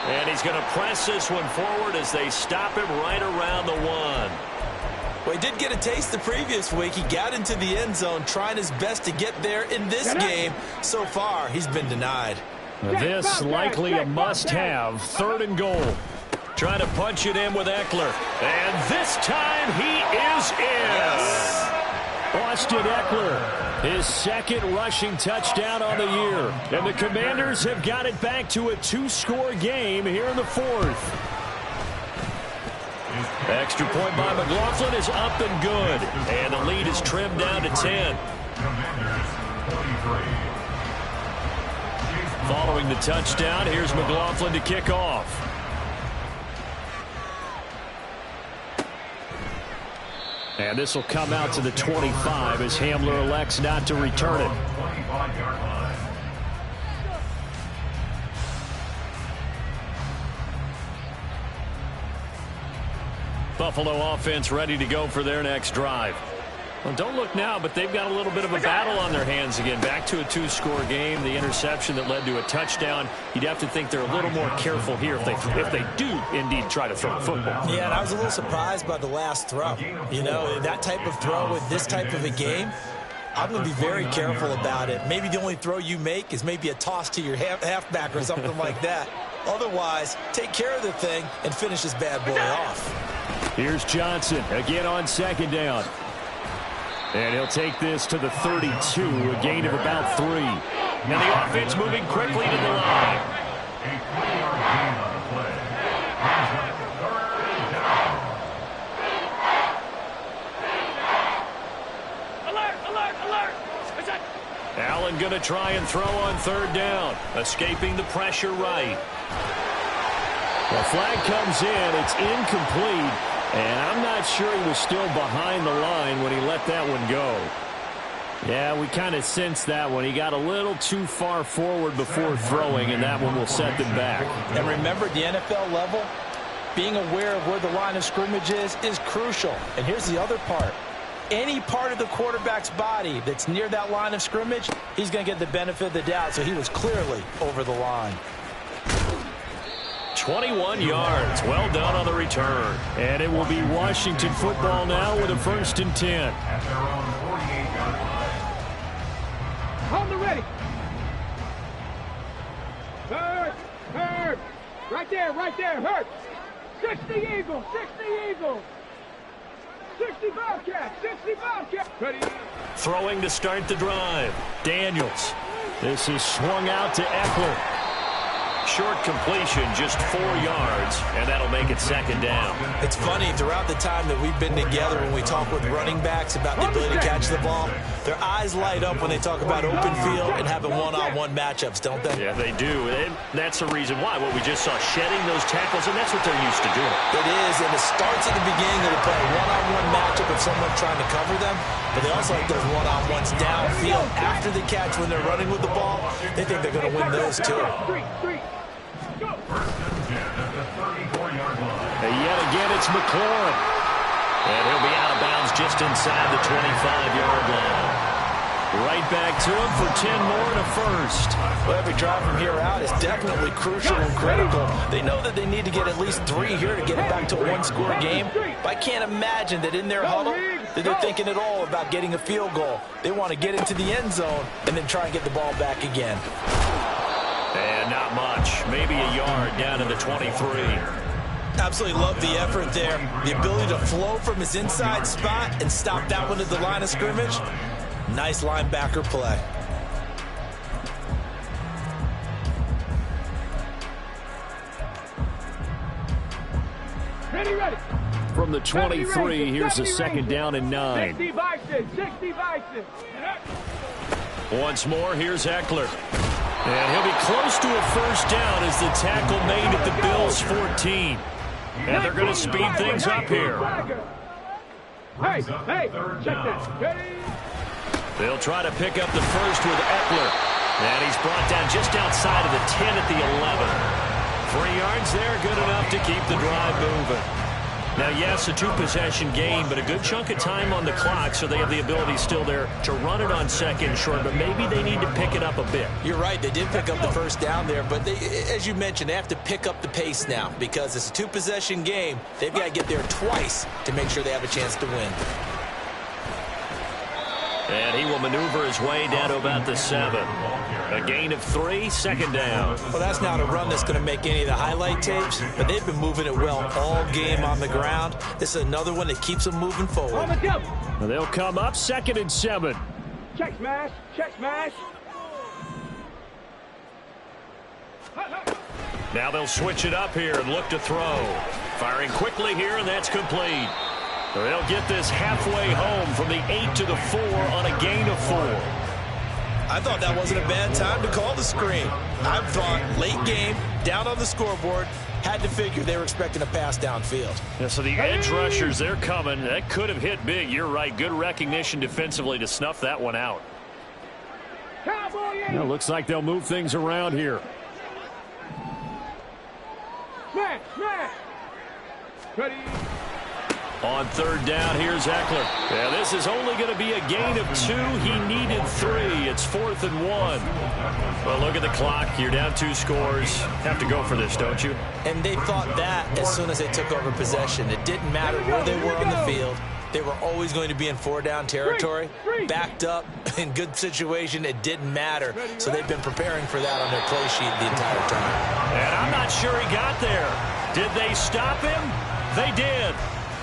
Speaker 1: And he's going to press this one forward as they stop him right around the 1.
Speaker 3: Well, he did get a taste the previous week. He got into the end zone trying his best to get there in this game. So far, he's been denied.
Speaker 1: This likely a must-have. 3rd and goal. Trying to punch it in with Eckler. And this time he is in. Yes. Austin Eckler, his 2nd rushing touchdown on the year. And the Commanders have got it back to a 2-score game here in the 4th. Extra point by McLaughlin is up and good. And the lead is trimmed down to 10. Following the touchdown, here's McLaughlin to kick off. And this will come out to the 25 as Hamler elects not to return it. Buffalo offense ready to go for their next drive. Well, don't look now, but they've got a little bit of a battle on their hands again. Back to a 2-score game. The interception that led to a touchdown. You'd have to think they're a little more careful here if they do indeed try to throw the football.
Speaker 3: Yeah, and I was a little surprised by the last throw. You know, that type of throw with this type of a game, I'm going to be very careful about it. Maybe the only throw you make is maybe a toss to your halfback or something like that. Otherwise, take care of the thing and finish this bad boy off.
Speaker 1: Here's Johnson again on 2nd down. And he'll take this to the 32, a gain of about 3. And the offense moving quickly to the line. Allen going to try and throw on 3rd down, escaping the pressure right. The flag comes in. It's incomplete. And I'm not sure he was still behind the line when he let that one go. Yeah, we kind of sensed that one. He got a little too far forward before throwing, and that one will set them back.
Speaker 3: And remember, at the NFL level, being aware of where the line of scrimmage is crucial. And here's the other part. Any part of the quarterback's body that's near that line of scrimmage, he's going to get the benefit of the doubt. So he was clearly over the line.
Speaker 1: 21 yards. Well done on the return. And it will be Washington football now with a 1st and 10.
Speaker 5: At their own 48-yard line.
Speaker 4: Hold the ready. Hurt. Right there, hurt. 60 Eagles, 60 Eagles. 60 Bobcats, 60 Bobcats. Ready.
Speaker 1: Throwing to start the drive. Daniels. This is swung out to Eckler. Short completion, just 4 yards, and that'll make it 2nd down.
Speaker 3: It's funny, throughout the time that we've been together, when we talk with running backs about the ability to catch the ball, their eyes light up when they talk about open field and having one-on-one matchups, don't they?
Speaker 1: Yeah, they do, and that's the reason why. What we just saw, shedding those tackles, and that's what they're used to doing.
Speaker 3: It is, and it starts at the beginning of the play, one-on-one matchup with someone trying to cover them, but they also like those one-on-ones downfield after the catch when they're running with the ball. They think they're going to win those, too.
Speaker 5: First and 10 at the 34-yard line.
Speaker 1: And yet again, it's McLaurin. And he'll be out of bounds just inside the 25-yard line. Right back to him for 10 more and a 1st.
Speaker 3: Well, every drive from here out is definitely crucial and critical. They know that they need to get at least 3 here to get it back to a one-score game. But I can't imagine that in their huddle that they're thinking at all about getting a field goal. They want to get into the end zone and then try and get the ball back again.
Speaker 1: And not much. Maybe a yard down to the 23.
Speaker 3: Absolutely love the effort there. The ability to flow from his inside spot and stop that one at the line of scrimmage. Nice linebacker play.
Speaker 4: Ready.
Speaker 1: From the 23, here's a 2nd down and 9.
Speaker 4: 60 Bison.
Speaker 1: Once more, here's Eckler. And he'll be close to a 1st down as the tackle made at the Bills' 14. And they're going to speed things up here.
Speaker 4: Hey, check this. Ready.
Speaker 1: They'll try to pick up the 1st with Eckler. And he's brought down just outside of the 10 at the 11. 3 yards there, good enough to keep the drive moving. Now, yes, a 2-possession game, but a good chunk of time on the clock, so they have the ability still there to run it on 2nd and short, but maybe they need to pick it up a bit.
Speaker 3: You're right. They did pick up the 1st down there, but they, as you mentioned, they have to pick up the pace now because it's a 2-possession game. They've got to get there twice to make sure they have a chance to win.
Speaker 1: And he will maneuver his way down to about the 7. A gain of 3, 2nd down.
Speaker 3: Well, that's not a run that's going to make any of the highlight tapes, but they've been moving it well all game on the ground. This is another one that keeps them moving forward.
Speaker 1: They'll come up 2nd and 7.
Speaker 4: Check smash.
Speaker 1: Now they'll switch it up here and look to throw. Firing quickly here, and that's complete. They'll get this halfway home from the 8 to the 4 on a gain of 4.
Speaker 3: I thought that wasn't a bad time to call the screen. I thought late game, down on the scoreboard, had to figure they were expecting a pass downfield.
Speaker 1: Yeah, so the edge rushers, they're coming. That could have hit big. You're right. Good recognition defensively to snuff that one out. Now, looks like they'll move things around here.
Speaker 4: Smash. Ready.
Speaker 1: On 3rd down, here's Eckler. Yeah, this is only going to be a gain of 2. He needed 3. It's 4th and 1. Well, look at the clock. You're down 2 scores. Have to go for this, don't you?
Speaker 3: And they thought that as soon as they took over possession. It didn't matter where they were on the field. They were always going to be in 4-down territory. Backed up, in good situation, it didn't matter. So they've been preparing for that on their play sheet the entire time.
Speaker 1: And I'm not sure he got there. Did they stop him? They did.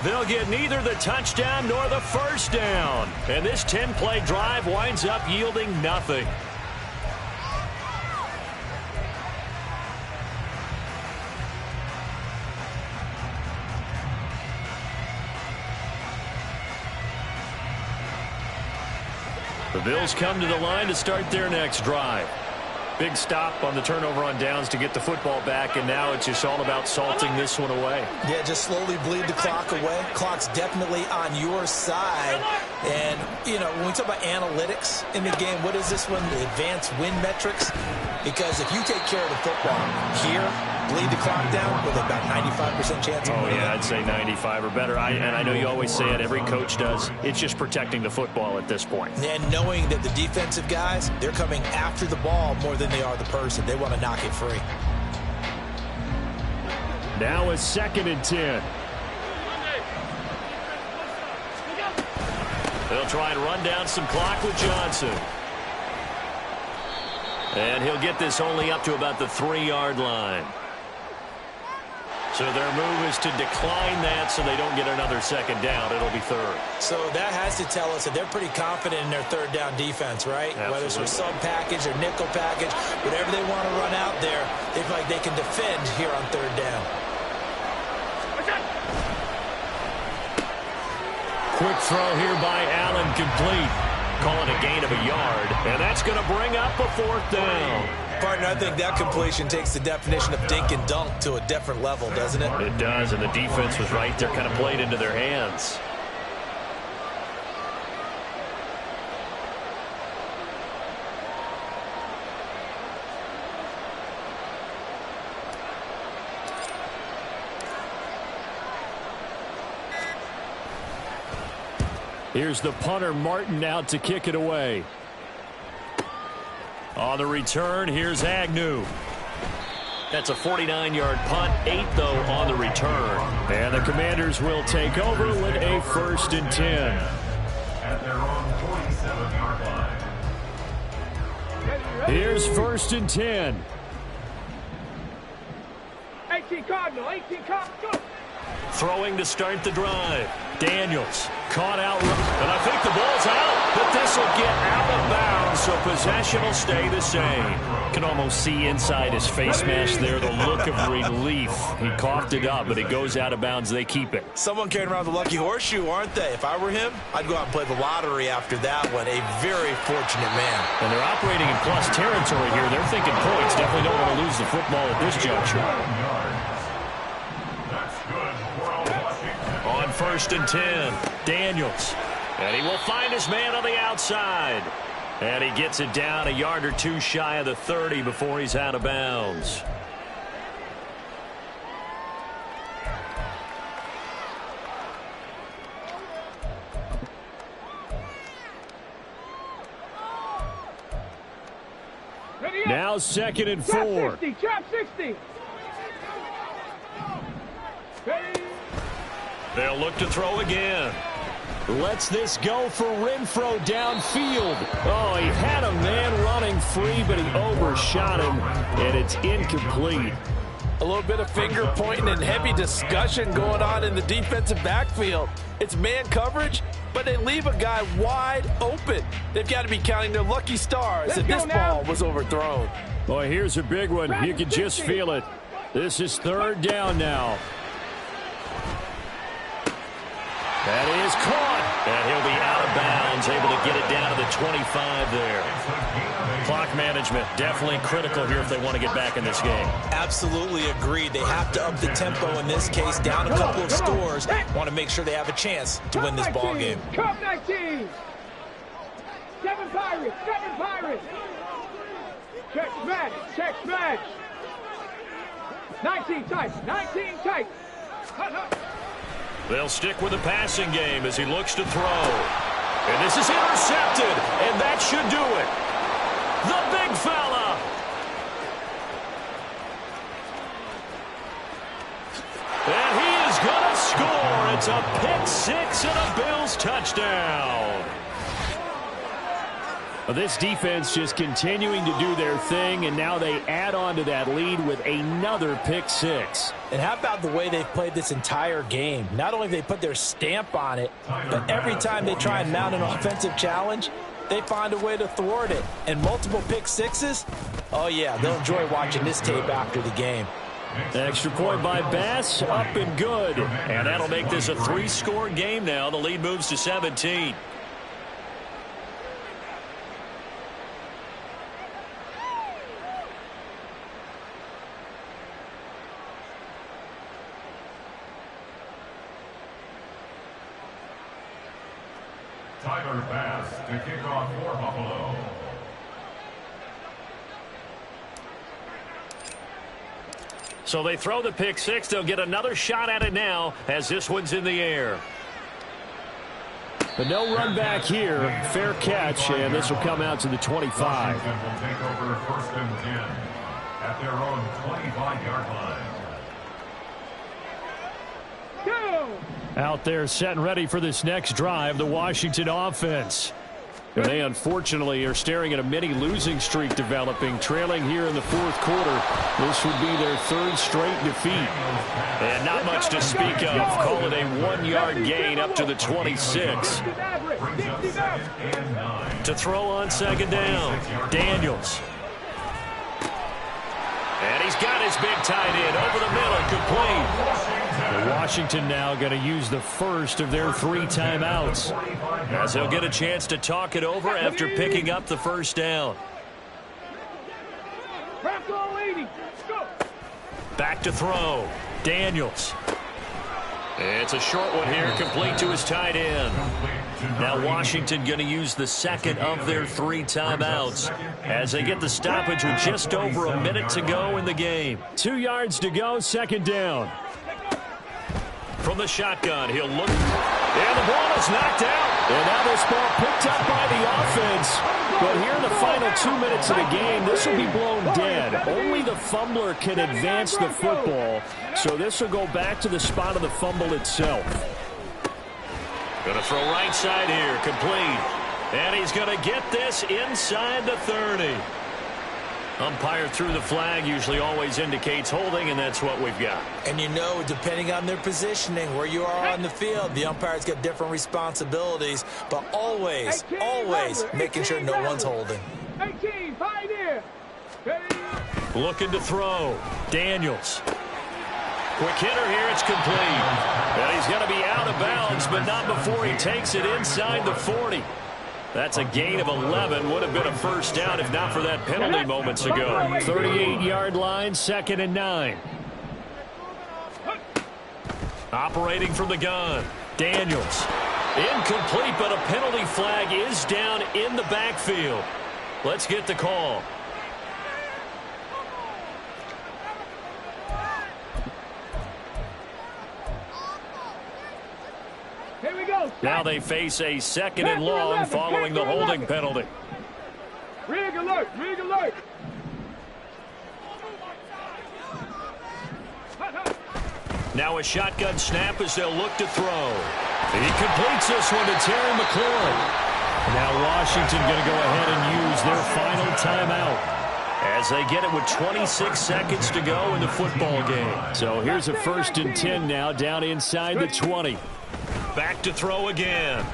Speaker 1: They'll get neither the touchdown nor the 1st down. And this 10-play drive winds up yielding nothing. The Bills come to the line to start their next drive.
Speaker 6: Big stop on the turnover on downs to get the football back, and now it's just all about salting this one away.
Speaker 3: Yeah, just slowly bleed the clock away. Clock's definitely on your side. And, you know, when we talk about analytics in the game, what is this one? The advanced win metrics? Because if you take care of the football here, bleed the clock down with about 95% chance of winning.
Speaker 6: Oh, yeah, I'd say 95 or better. And I know you always say it, every coach does. It's just protecting the football at this point.
Speaker 3: And knowing that the defensive guys, they're coming after the ball more than they are the person. They want to knock it free.
Speaker 6: Now a 2nd and 10. They'll try and run down some clock with Johnson. And he'll get this only up to about the 3-yard line. So their move is to decline that so they don't get another 2nd down. It'll be 3rd.
Speaker 3: So that has to tell us that they're pretty confident in their 3rd down defense, right?
Speaker 6: Absolutely.
Speaker 3: Whether it's for sub package or nickel package, whatever they want to run out there, they feel like they can defend here on 3rd down.
Speaker 6: Quick throw here by Allen, complete. Calling a gain of a yard, and that's going to bring up a 4th down.
Speaker 3: Partner, I think that completion takes the definition of dink and dunk to a different level, doesn't it?
Speaker 6: It does, and the defense was right there, kind of played into their hands. Here's the punter, Martin, out to kick it away. On the return, here's Agnew. That's a 49-yard punt, 8, though, on the return. And the Commanders will take over with a 1st and 10.
Speaker 5: At their own 47-yard line.
Speaker 6: Here's 1st and 10.
Speaker 4: 18 Cardinal, 18 Cardinal.
Speaker 6: Throwing to start the drive. Daniels caught out, and I think the ball's out, but this will get out of bounds, so possession will stay the same. Can almost see inside his face mask there, the look of relief. He coughed it up, but it goes out of bounds. They keep it.
Speaker 3: Someone carrying around the lucky horseshoe, aren't they? If I were him, I'd go out and play the lottery after that one. A very fortunate man.
Speaker 6: And they're operating in plus territory here. They're thinking points. Definitely don't want to lose the football at this juncture. On 1st and 10, Daniels. And he will find his man on the outside. And he gets it down a yard or 2 shy of the 30 before he's out of bounds. Now 2nd and 4.
Speaker 4: Trap 60, trap 60.
Speaker 6: They'll look to throw again. Lets this go for Renfro downfield. Oh, he had a man running free, but he overshot him, and it's incomplete.
Speaker 2: A little bit of finger pointing and heavy discussion going on in the defensive backfield. It's man coverage, but they leave a guy wide open. They've got to be counting their lucky stars that this ball was overthrown.
Speaker 6: Boy, here's a big one. You can just feel it. This is 3rd down now. That is caught, and he'll be out of bounds, able to get it down to the 25 there. Clock management, definitely critical here if they want to get back in this game.
Speaker 3: Absolutely agreed. They have to up the tempo in this case, down a couple of scores. Want to make sure they have a chance to win this ball game.
Speaker 4: Cup 19. 7 Pirates, 7 Pirates. Check match, check match. 19 tight, 19 tight.
Speaker 6: They'll stick with the passing game as he looks to throw. And this is intercepted, and that should do it. The big fella. And he is going to score. It's a pick 6 and a Bills touchdown. Well, this defense just continuing to do their thing, and now they add on to that lead with another pick 6.
Speaker 3: And how about the way they've played this entire game? Not only have they put their stamp on it, but every time they try and mount an offensive challenge, they find a way to thwart it. And multiple pick 6s, oh yeah, they'll enjoy watching this tape after the game.
Speaker 6: Extra point by Bass, up and good. And that'll make this a 3-score game now. The lead moves to 17.
Speaker 5: Tyler Bass to kick off for Buffalo.
Speaker 1: So they throw the pick six. They'll get another shot at it now as this one's in the air. But no run back here. Fair catch, and this will come out to the 25.
Speaker 5: Washington will take over 1st and 10 at their own 25-yard line.
Speaker 1: Out there set and ready for this next drive, the Washington offense. And they unfortunately are staring at a mini losing streak developing, trailing here in the 4th quarter. This would be their 3rd straight defeat. And not much to speak of. Call it a 1-yard gain up to the 26. To throw on 2nd down, Daniels. And he's got his big tight end over the middle, complete. Washington now going to use the first of their 3 timeouts, as they'll get a chance to talk it over after picking up the 1st down. Back to throw, Daniels. It's a short one here, complete to his tight end. Now Washington going to use the 2nd of their 3 timeouts as they get the stoppage with just over a minute to go in the game. 2 yards to go, 2nd down. From the shotgun, he'll look, and the ball is knocked out. And now this ball picked up by the offense. But here in the final 2 minutes of the game, this will be blown dead. Only the fumbler can advance the football, so this will go back to the spot of the fumble itself. Going to throw right side here, complete. And he's going to get this inside the 30. Umpire threw the flag, usually always indicates holding, and that's what we've got.
Speaker 3: And you know, depending on their positioning, where you are on the field, the umpires get different responsibilities, but always making sure no one's holding.
Speaker 1: Looking to throw, Daniels. Quick hitter here, it's complete. And he's going to be out of bounds, but not before he takes it inside the 40. That's a gain of 11. Would have been a 1st down if not for that penalty moments ago. 38-yard line, 2nd and 9. Operating from the gun, Daniels. Incomplete, but a penalty flag is down in the backfield. Let's get the call.
Speaker 4: Here we go.
Speaker 1: Now they face a 2nd and long following the holding penalty.
Speaker 4: Rig alert, rig alert.
Speaker 1: Now a shotgun snap as they'll look to throw. He completes this one to Terry McLaurin. Now Washington going to go ahead and use their final timeout as they get it with 26 seconds to go in the football game. So here's a 1st and 10 now down inside the 20. Back to throw again.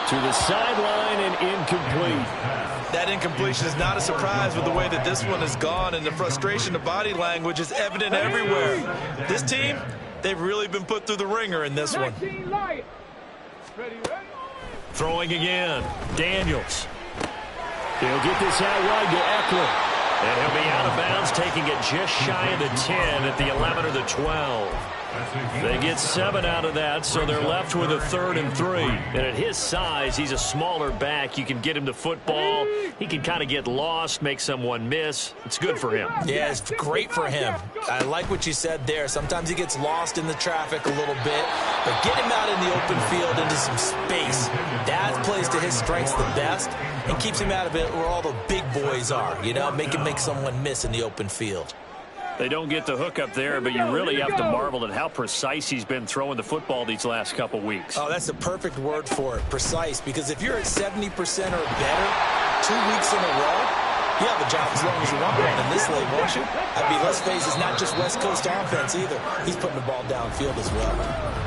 Speaker 1: To the sideline and incomplete.
Speaker 3: That incompletion is not a surprise with the way that this one has gone, and the frustration of body language is evident everywhere. This team, they've really been put through the ringer in this one.
Speaker 1: Throwing again, Daniels. He'll get this out wide to Eckler. And he'll be out of bounds, taking it just shy of the 10 at the 11 or the 12. They get 7 out of that, so they're left with a 3rd and 3. And at his size, he's a smaller back. You can get him the football. He can kind of get lost, make someone miss. It's good for him.
Speaker 3: Yeah, it's great for him. I like what you said there. Sometimes he gets lost in the traffic a little bit, but get him out in the open field into some space. That plays to his strengths the best and keeps him out of it where all the big boys are, you know, make someone miss in the open field.
Speaker 1: They don't get the hook up there, but you really have to marvel at how precise he's been throwing the football these last couple weeks.
Speaker 3: Oh, that's the perfect word for it, precise, because if you're at 70% or better 2 weeks in a row, you have a job as long as you want one in this league, won't you? I mean, let's face it, it's not just West Coast offense either. He's putting the ball downfield as well.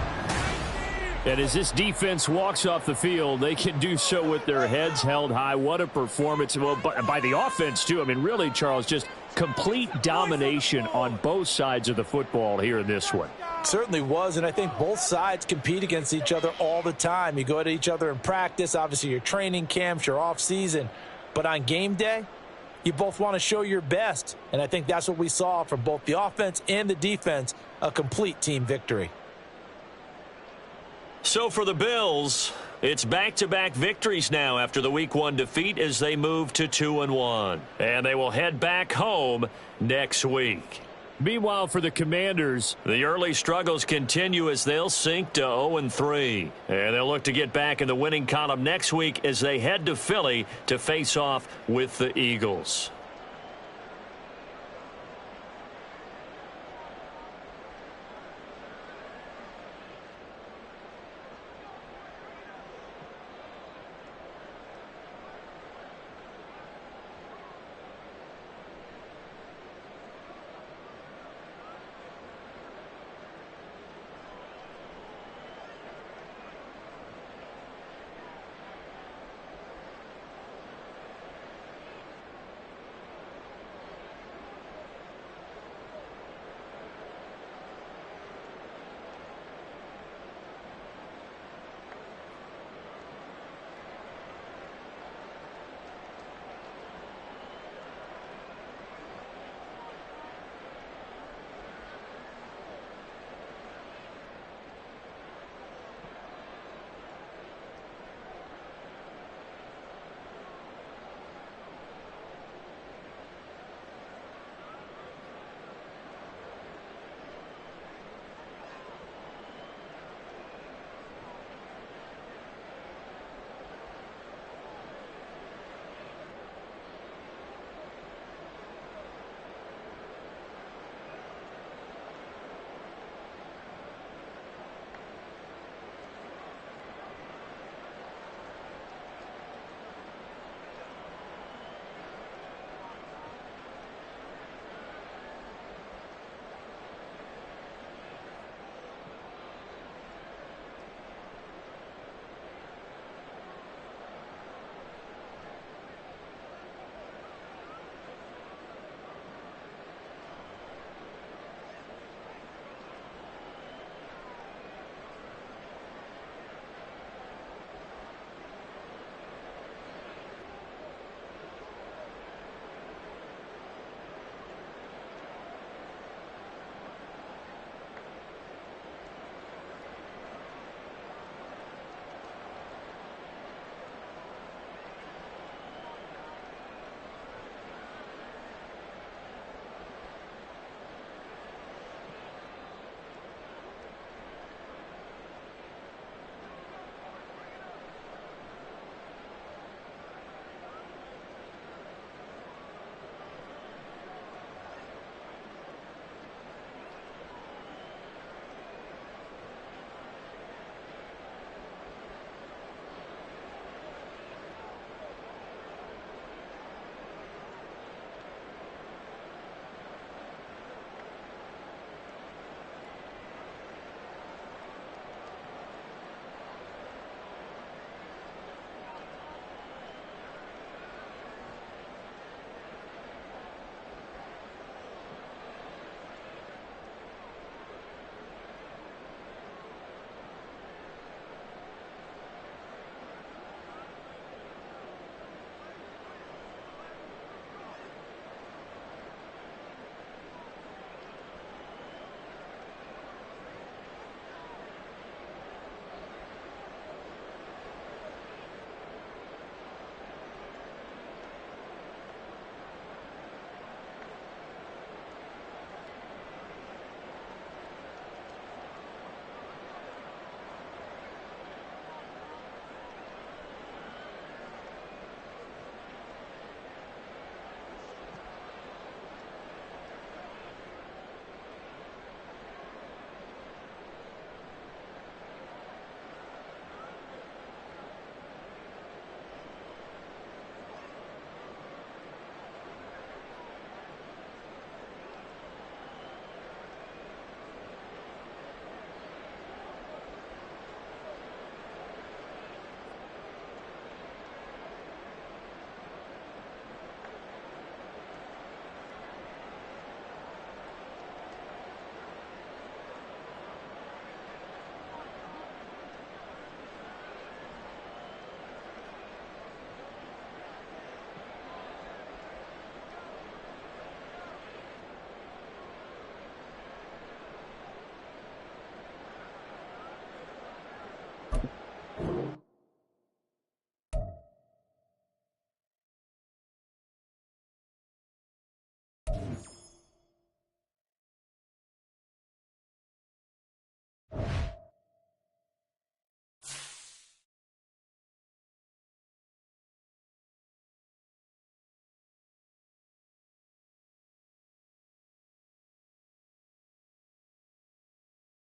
Speaker 1: And as this defense walks off the field, they can do so with their heads held high. What a performance. Well, by the offense, too. I mean, really, Charles, just complete domination on both sides of the football here in this one.
Speaker 3: Certainly was, and I think both sides compete against each other all the time. You go at each other in practice, obviously your training camps, your off-season. But on game day, you both want to show your best. And I think that's what we saw from both the offense and the defense, a complete team victory.
Speaker 6: So for the Bills, it's back-to-back victories now after the Week 1 defeat as they move to 2-1. And they will head back home next week. Meanwhile, for the Commanders, the early struggles continue as they'll sink to 0-3. And they'll look to get back in the winning column next week as they head to Philly to face off with the Eagles.